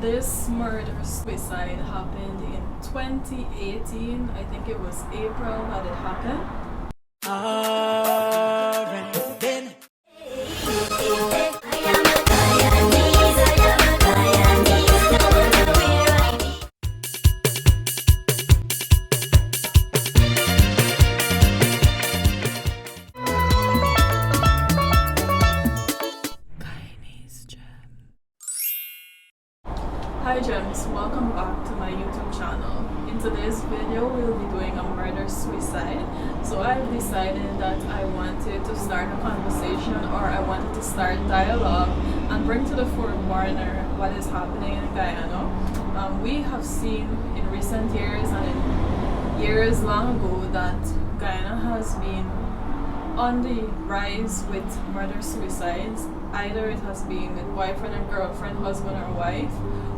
This murder-suicide happened in 2018. I think it was April that it happened. Guyanese Gem. Hi Gems, welcome back to my YouTube channel. In today's video, we'll be doing a murder-suicide. So I've decided that I wanted to start a conversation, or I wanted to start dialogue and bring to the forefront what is happening in Guyana. We have seen in recent years and in years long ago that Guyana has been on the rise with murder-suicides. Either it has been with boyfriend and girlfriend, husband or wife,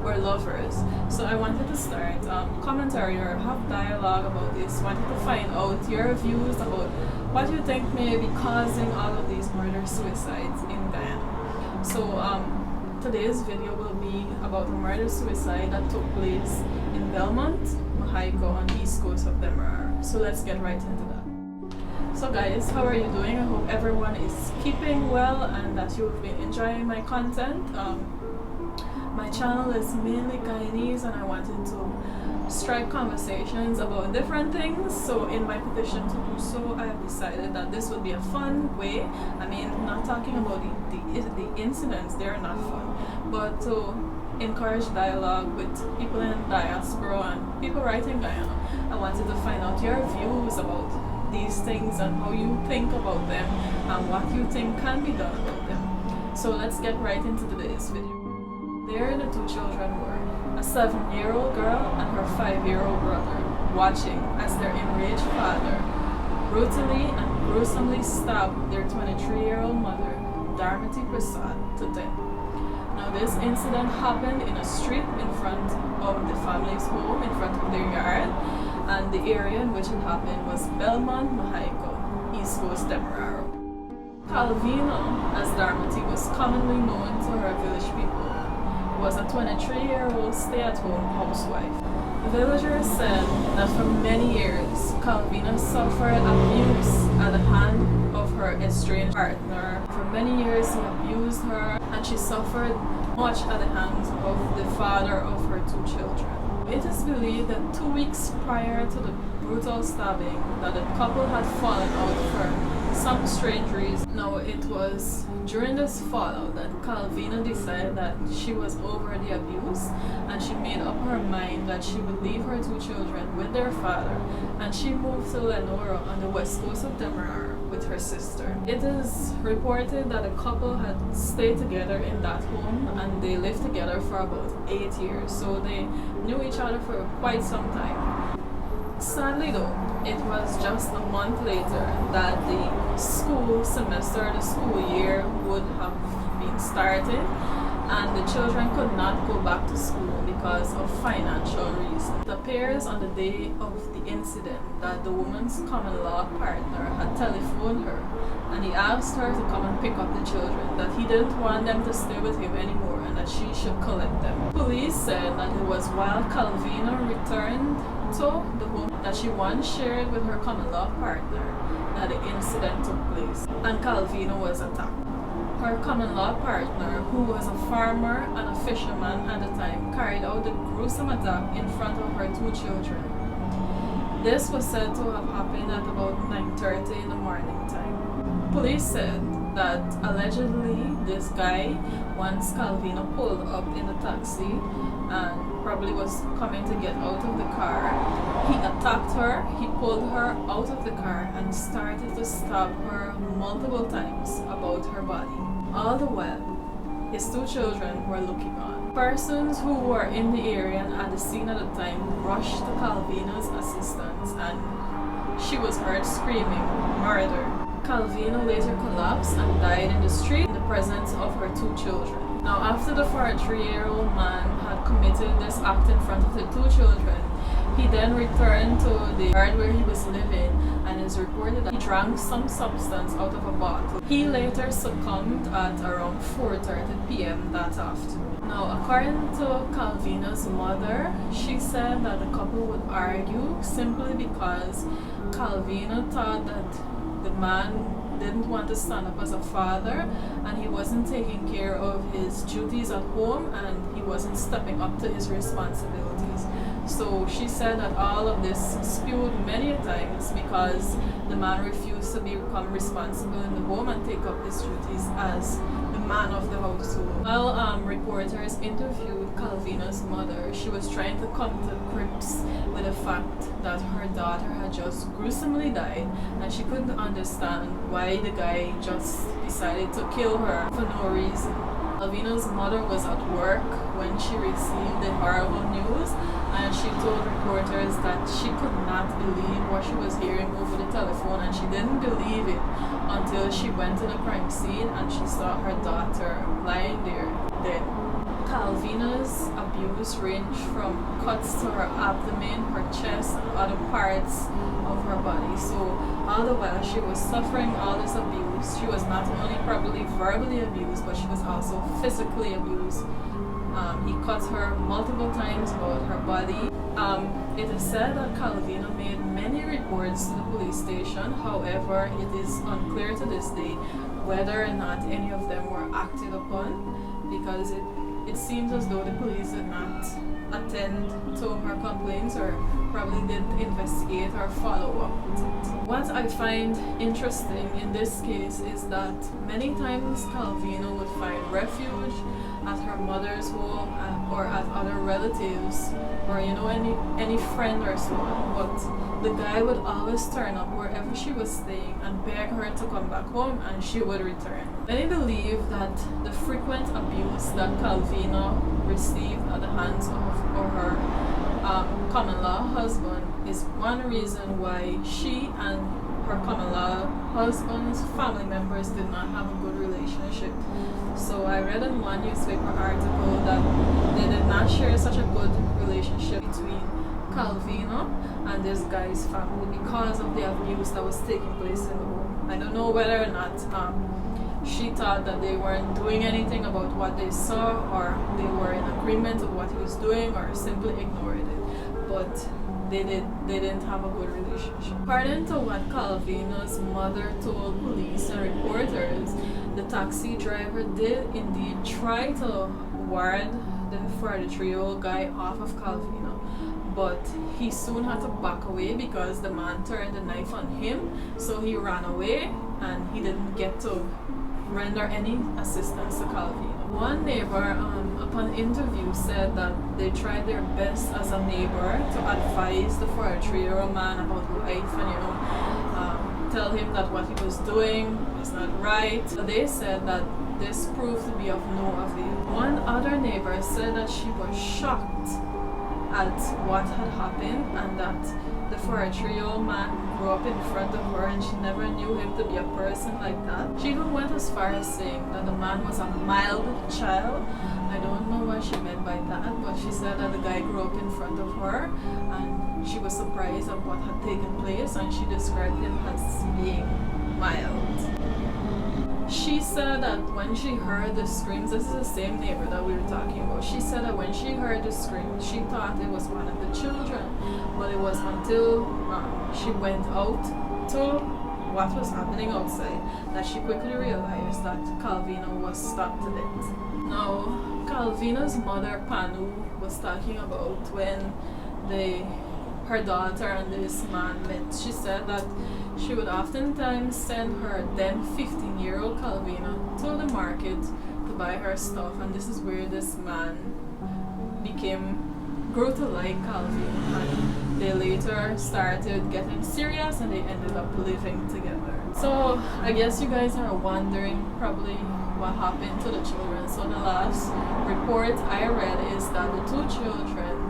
or lovers. So I wanted to start commentary or have dialogue about this. Wanted to find out your views about what you think may be causing all of these murder-suicides in Guyana. So today's video will be about a murder-suicide that took place in Belmont, Mahaicony on the east coast of Demerara. So let's get right into that. So guys, how are you doing? I hope everyone is keeping well and that you've been enjoying my content. My channel is mainly Guyanese and I wanted to strike conversations about different things. So in my petition to do so, I have decided that this would be a fun way. I mean, not talking about the incidents, they're not fun, but to encourage dialogue with people in diaspora and people writing Guyana. I wanted to find out your views about these things and how you think about them and what you think can be done about them. So let's get right into today's video. There the two children were, a 7-year-old girl and her 5-year-old brother, watching as their enraged father brutally and gruesomely stabbed their 23-year-old mother, Berbice, to death. Now this incident happened in a street in front of the family's home, in front of their yard, and the area in which it happened was Belmont, Mahaicony, East Coast Demerara. Kalvina, as Berbice was commonly known to her village people, was a 23-year-old stay-at-home housewife. The villagers said that for many years, Kalvina suffered abuse at the hand of her estranged partner. For many years, he abused her, and she suffered much at the hands of the father of her 2 children. It is believed that 2 weeks prior to the brutal stabbing, that the couple had fallen out for some strange reason. Now it was during this fallout that Kalvina decided that she was over the abuse, and she made up her mind that she would leave her 2 children with their father, and she moved to Lenora on the west coast of Demerara with her sister. It is reported that the couple had stayed together in that home and they lived together for about 8 years, so they knew each other for quite some time. Sadly though, it was just a month later that the school semester, the school year would have been started, and the children could not go back to school because of financial reasons. It appears on the day of the incident that the woman's common law partner had telephoned her and he asked her to come and pick up the children, that he didn't want them to stay with him anymore and that she should collect them. Police said that it was while Kalvina returned to the home that she once shared with her common law partner that the incident took place and Kalvina was attacked. Her common law partner, who was a farmer and a fisherman at the time, carried out the gruesome attack in front of her 2 children. This was said to have happened at about 9:30 in the morning time. Police said that allegedly this guy, once Kalvina pulled up in the taxi and probably was coming to get out of the car, he attacked her, he pulled her out of the car and started to stab her multiple times about her body. All the while, his 2 children were looking on. Persons who were in the area and at the scene at the time rushed to Kalvina's assistance and she was heard screaming, "Murder!" Kalvina later collapsed and died in the street in the presence of her 2 children. Now after the 43-year-old man had committed this act in front of the 2 children, he then returned to the yard where he was living and is reported that he drank some substance out of a bottle. He later succumbed at around 4:30 p.m. that afternoon. Now, according to Kalvina's mother, she said that the couple would argue simply because Kalvina thought that the man didn't want to stand up as a father, and he wasn't taking care of his duties at home, and he wasn't stepping up to his responsibilities. So she said that all of this spewed many times because the man refused to become responsible in the home and take up his duties as the man of the household. While reporters interviewed Kalvina's mother, she was trying to come to grips with the fact that her daughter had just gruesomely died, and she couldn't understand why the guy just decided to kill her for no reason. Kalvina's mother was at work when she received the horrible news, and she told reporters that she could not believe what she was hearing over the telephone, and she didn't believe it until she went to the crime scene and she saw her daughter lying there dead. Kalvina's abuse ranged from cuts to her abdomen, her chest, and other parts of her body. So all the while she was suffering all this abuse, she was not only probably verbally abused, but she was also physically abused. He cut her multiple times about her body. It is said that Kalvina made many reports to the police station. However, it is unclear to this day whether or not any of them were acted upon, because it seems as though the police did not attend to her complaints or probably didn't investigate or follow up with it. What I find interesting in this case is that many times Kalvina would find refuge at her mother's home or at other relatives or any friend or so on, but the guy would always turn up wherever she was staying and beg her to come back home, and she would return. Many believe that the frequent abuse that Kalvina received at the hands of her common-law husband is one reason why she and her common-law husband's family members did not have a good relationship. So I read in one newspaper article that they did not share such a good relationship between Kalvina and this guy's family because of the abuse that was taking place in the home. I don't know whether or not she thought that they weren't doing anything about what they saw, or they were in agreement with what he was doing, or simply ignored it. But they didn't have a good relationship. According to what Kalvina's mother told police and reporters, the taxi driver did indeed try to ward the 43-year-old guy off of Kalvina, but he soon had to back away because the man turned the knife on him, so he ran away and he didn't get to render any assistance to Kalvina. One neighbor, upon interview, said that they tried their best as a neighbor to advise the 43-year-old man about life and tell him that what he was doing is not right. They said that this proved to be of no avail. One other neighbor said that she was shocked at what had happened, and that the 43-year-old man grew up in front of her and she never knew him to be a person like that. She even went as far as saying that the man was a mild child. I don't know what she meant by that, but she said that the guy grew up in front of her and she was surprised at what had taken place, and she described him as being mild. She said that when she heard the screams, this is the same neighbor that we were talking about, she said that when she heard the screams, she thought it was one of the children, but it was until she went out to what was happening outside that she quickly realized that Kalvina was stabbed to death. Now, Kalvina's mother, Panu, was talking about when her daughter and this man met. She said that she would oftentimes send her then 15-year-old Kalvina to the market to buy her stuff, and this is where this man grew to like Kalvina, and they later started getting serious and they ended up living together. So I guess you guys are wondering probably what happened to the children. So the last report I read is that the two children,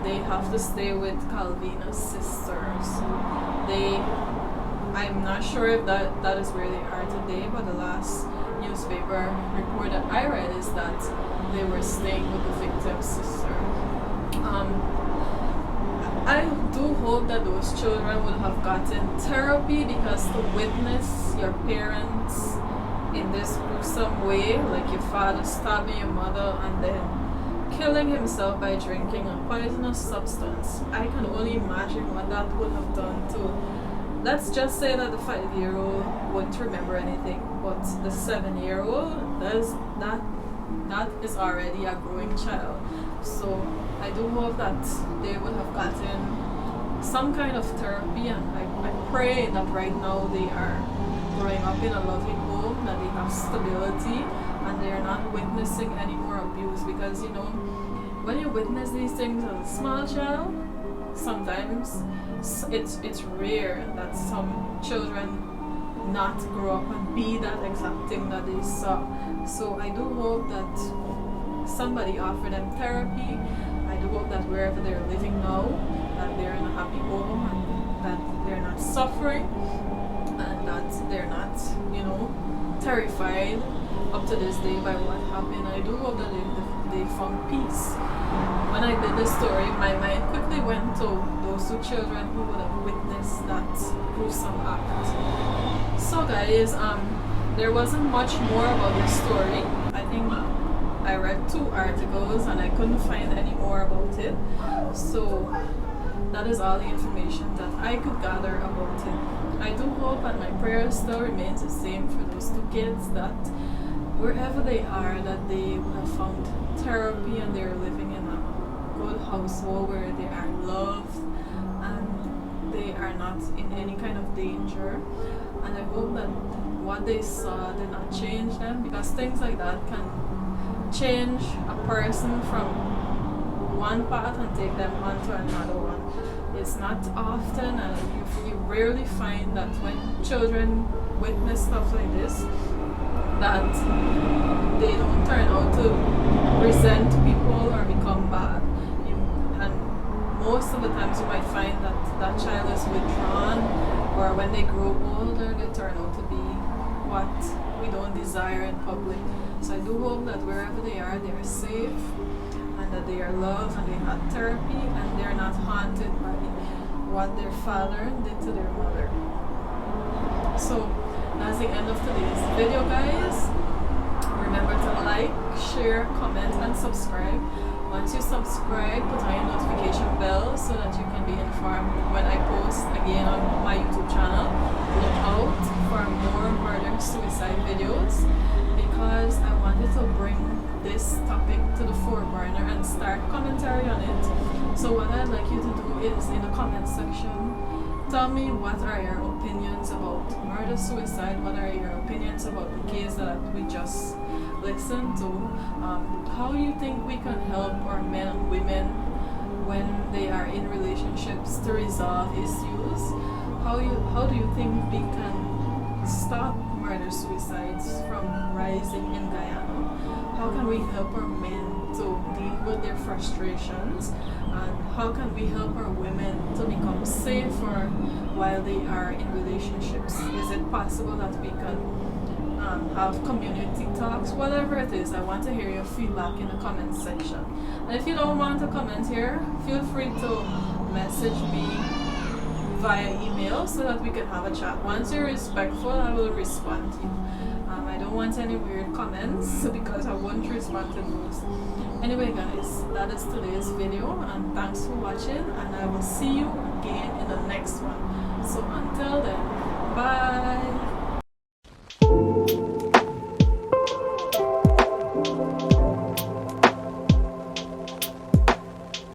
they have to stay with Kalvina's sisters. I'm not sure if that is where they are today, but the last newspaper report that I read is that they were staying with the victim's sister. I do hope that those children would have gotten therapy, because to witness your parents in this gruesome way, like your father stabbing your mother and then killing himself by drinking a poisonous substance, I can only imagine what that would have done to, let's just say that the 5-year-old wouldn't remember anything, but the 7-year-old, that is already a growing child. So I do hope that they would have gotten some kind of therapy, and I pray that right now they are growing up in a loving home, that they have stability, and they are not witnessing any more abuse. Because when you witness these things as a small child, sometimes it's rare that some children not grow up and be that exact thing that they saw. So I do hope that somebody offer them therapy. I do hope that wherever they're living now, that they're in a happy home, and that they're not suffering, and that they're not, terrified up to this day by what happened. I do hope that they found peace. When I did this story, my mind quickly went to those two children who would have witnessed that gruesome act. So guys, there wasn't much more about this story. I think I read 2 articles and I couldn't find any more about it. So that is all the information that I could gather about it. I do hope, and my prayer still remains the same for those 2 kids, that wherever they are, that they would have found therapy and they're living in a good household where they are loved and they are not in any kind of danger. And I hope that what they saw did not change them, because things like that can change a person from one path and take them on to another one. It's not often, and you rarely find that when children witness stuff like this, that they don't turn out to resent people or become bad. And most of the times you might find that that child is withdrawn, or when they grow older, they turn out to be what we don't desire in public. So I do hope that wherever they are safe, and that they are loved, and they had therapy, and they're not haunted by what their father did to their mother. So that's the end of today's video, guys. Remember to like, share, comment, and subscribe. Once you subscribe, put on your notification bell so that you can be informed when I post again on my YouTube channel. Look out for more murder-suicide videos, because I wanted to bring this topic to the forefront and start commentary on it. So what I'd like you to do is, in the comment section, tell me what are your opinions about murder-suicide, what are your opinions about the case that we just listened to, how you think we can help our men and women when they are in relationships to resolve issues, how do you think we can stop murder-suicides from rising in Guyana, how can we help our men to deal with their frustrations, and how can we help our women to become safer while they are in relationships? Is it possible that we can have community talks? Whatever it is, I want to hear your feedback in the comment section. And if you don't want to comment here, feel free to message me via email so that we can have a chat. Once you're respectful, I will respond to you. I don't want any weird comments because I won't respond to those. Anyway guys, that is today's video, and thanks for watching, and I will see you again in the next one. So until then, bye.